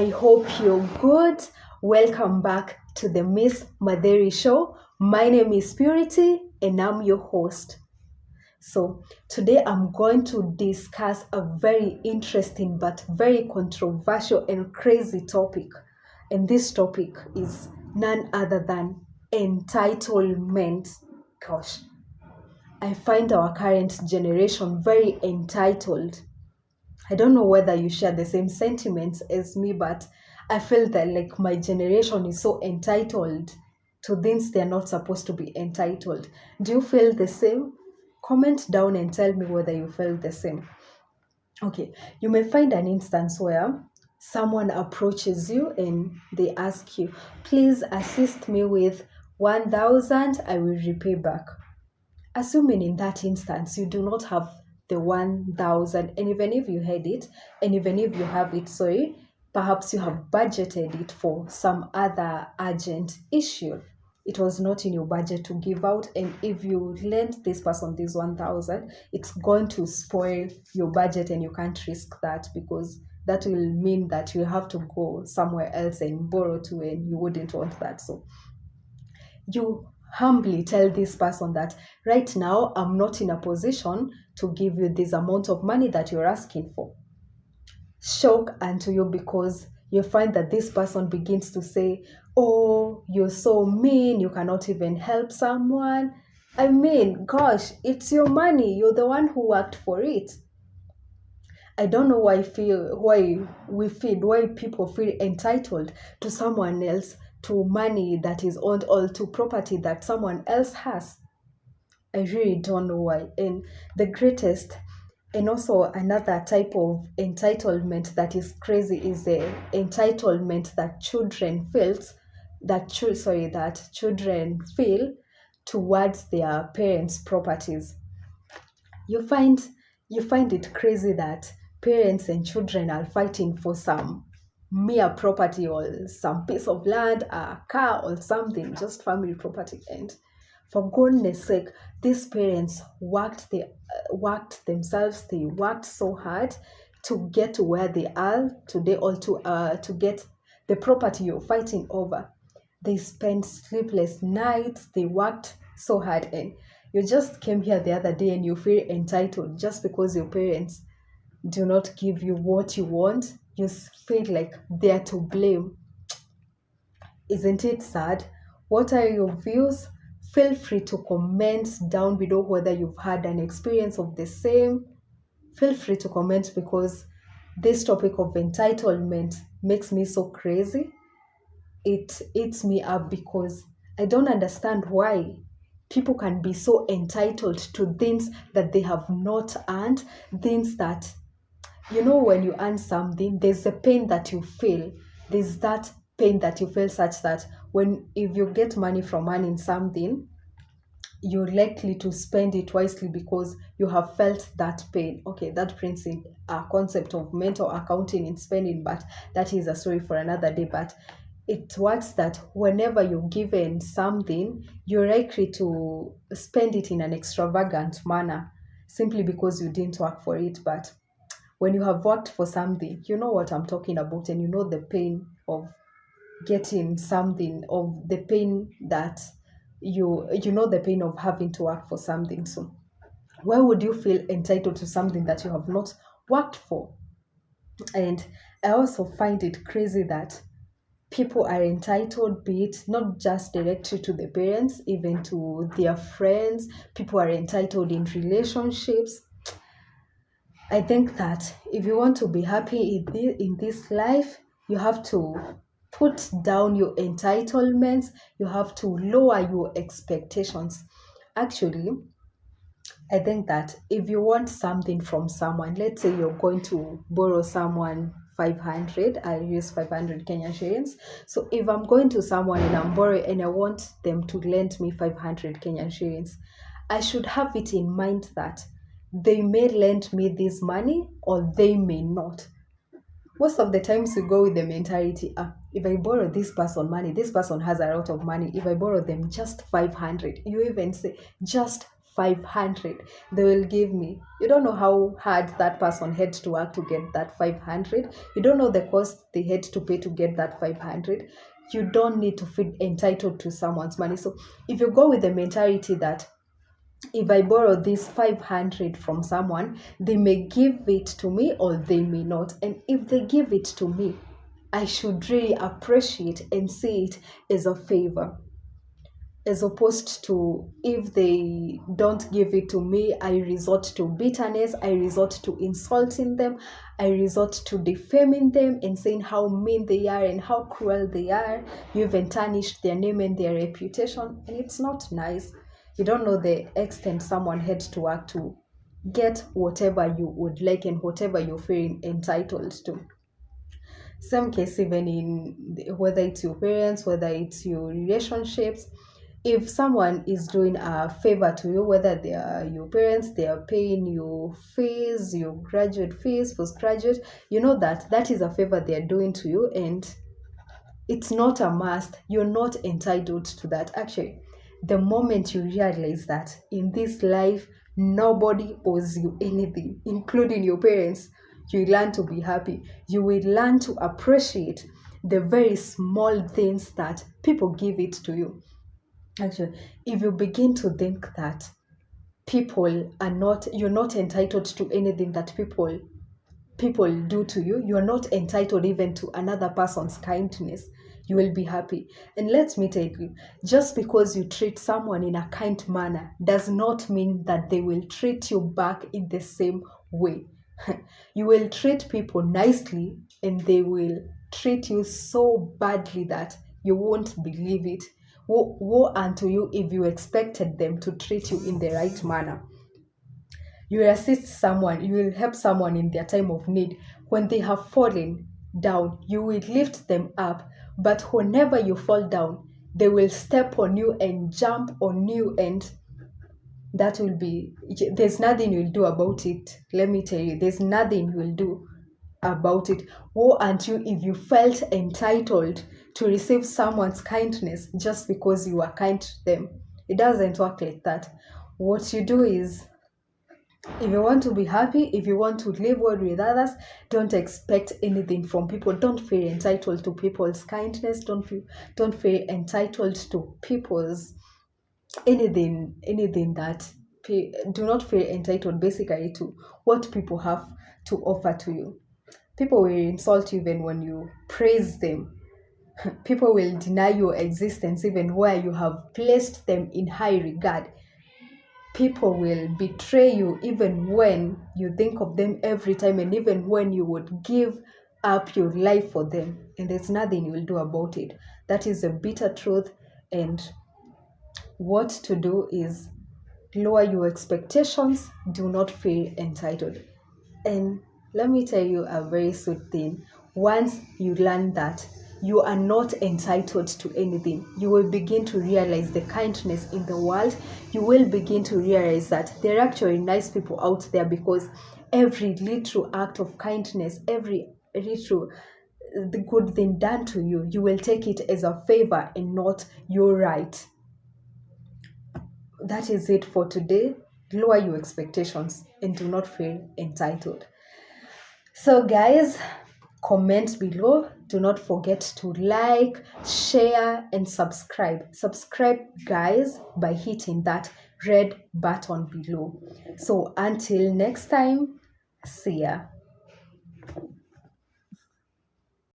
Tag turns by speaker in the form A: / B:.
A: I hope you're good. Welcome back to the Ms.Matheri show. My name is Purity and I'm your host. So today I'm going to discuss a very interesting but very controversial and crazy topic. And this topic is none other than entitlement. Gosh, I find our current generation very entitled. I don't know whether you share the same sentiments as me, but I feel that like my generation is so entitled to things they're not supposed to be entitled. Do you feel the same? Comment down and tell me whether you feel the same. Okay, you may find an instance where someone approaches you and they ask you, please assist me with 1,000, I will repay back. Assuming in that instance you do not have the 1,000, and even if you had it, and even if you have it, perhaps you have budgeted it for some other urgent issue. It was not in your budget to give out, and if you lend this person this 1,000, it's going to spoil your budget, and you can't risk that because that will mean that you have to go somewhere else and borrow too, and you wouldn't want that. So you humbly tell this person that right now I'm not in a position to give you this amount of money that you're asking for. Shock unto you because you find that this person begins to say, oh, you're so mean, you cannot even help someone. I mean, gosh, it's your money, you're the one who worked for it. I don't know why people feel entitled to someone else, to money that is owned, or to property that someone else has. I really don't know why. And the greatest, and also another type of entitlement that is crazy is the entitlement that children feel towards their parents' properties. You find it crazy that parents and children are fighting for some mere property or some piece of land, a car or something, just family property. And for goodness sake, these parents worked themselves. They worked so hard to get to where they are today, or to get the property you're fighting over. They spent sleepless nights. They worked so hard, and you just came here the other day and you feel entitled just because your parents do not give you what you want. You feel like they're to blame. Isn't it sad? What are your views? Feel free to comment down below whether you've had an experience of the same. Feel free to comment because this topic of entitlement makes me so crazy. It eats me up because I don't understand why people can be so entitled to things that they have not earned, things that, when you earn something, there's a pain that you feel. There's that pain that you feel such that if you get money from earning something, you're likely to spend it wisely because you have felt that pain. Okay, that brings in a concept of mental accounting in spending, but that is a story for another day. But it works that whenever you're given something, you're likely to spend it in an extravagant manner simply because you didn't work for it. But when you have worked for something, you know what I'm talking about, and you know the pain of getting something, of the pain that you know the pain of having to work for something. So why would you feel entitled to something that you have not worked for? And I also find it crazy that people are entitled, be it not just directly to the parents, even to their friends. People are entitled in relationships. I think that if you want to be happy in this life, you have to put down your entitlements. You have to lower your expectations. Actually, I think that if you want something from someone, let's say you're going to borrow someone 500, I'll use 500 Kenyan shillings. So if I'm going to someone and I'm borrowing and I want them to lend me 500 Kenyan shillings, I should have it in mind that they may lend me this money or they may not. Most of the times you go with the mentality, if I borrow this person money, this person has a lot of money. If I borrow them just 500, you even say just 500 they will give me. You don't know how hard that person had to work to get that 500. You don't know the cost they had to pay to get that 500. You don't need to feel entitled to someone's money. So if you go with the mentality that if I borrow this 500 from someone, they may give it to me or they may not. And if they give it to me, I should really appreciate and see it as a favor, as opposed to if they don't give it to me, I resort to bitterness, I resort to insulting them, I resort to defaming them and saying how mean they are and how cruel they are. You even tarnished their name and their reputation, and it's not nice. You don't know the extent someone had to work to get whatever you would like and whatever you're feeling entitled to. Same case even in whether it's your parents, whether it's your relationships. If someone is doing a favor to you, whether they are your parents, they are paying you fees, your graduate fees, postgraduate, you know that that is a favor they are doing to you, and it's not a must. You're not entitled to that. Actually, the moment you realize that in this life nobody owes you anything, including your parents, you learn to be happy. You will learn to appreciate the very small things that people give it to you. Actually, if you begin to think that you're not entitled to anything that people do to you, you are not entitled even to another person's kindness, you will be happy. And let me tell you, just because you treat someone in a kind manner does not mean that they will treat you back in the same way. You will treat people nicely and they will treat you so badly that you won't believe it. Woe unto you if you expected them to treat you in the right manner. You will assist someone, you will help someone in their time of need. When they have fallen down, you will lift them up. But whenever you fall down, they will step on you and jump on you, and there's nothing you'll do about it. Let me tell you, there's nothing you'll do about it. Woe unto you if you felt entitled to receive someone's kindness just because you are kind to them. It doesn't work like that. What you do is, if you want to be happy, if you want to live well with others, don't expect anything from people. Don't feel entitled to people's kindness. Don't feel entitled to people's anything that do not feel entitled basically to what people have to offer to you. People will insult you even when you praise them. People will deny your existence even where you have placed them in high regard. People will betray you even when you think of them every time, and even when you would give up your life for them, and there's nothing you will do about it. That is a bitter truth. And what to do is lower your expectations. Do not feel entitled. And let me tell you a very sweet thing. Once you learn that you are not entitled to anything, you will begin to realize the kindness in the world. You will begin to realize that there are actually nice people out there, because every little act of kindness, every little the good thing done to you, you will take it as a favor and not your right. That is it for today. Lower your expectations and do not feel entitled. So guys, comment below. Do not forget to like, share, and subscribe. Subscribe, guys, by hitting that red button below. So until next time, see ya.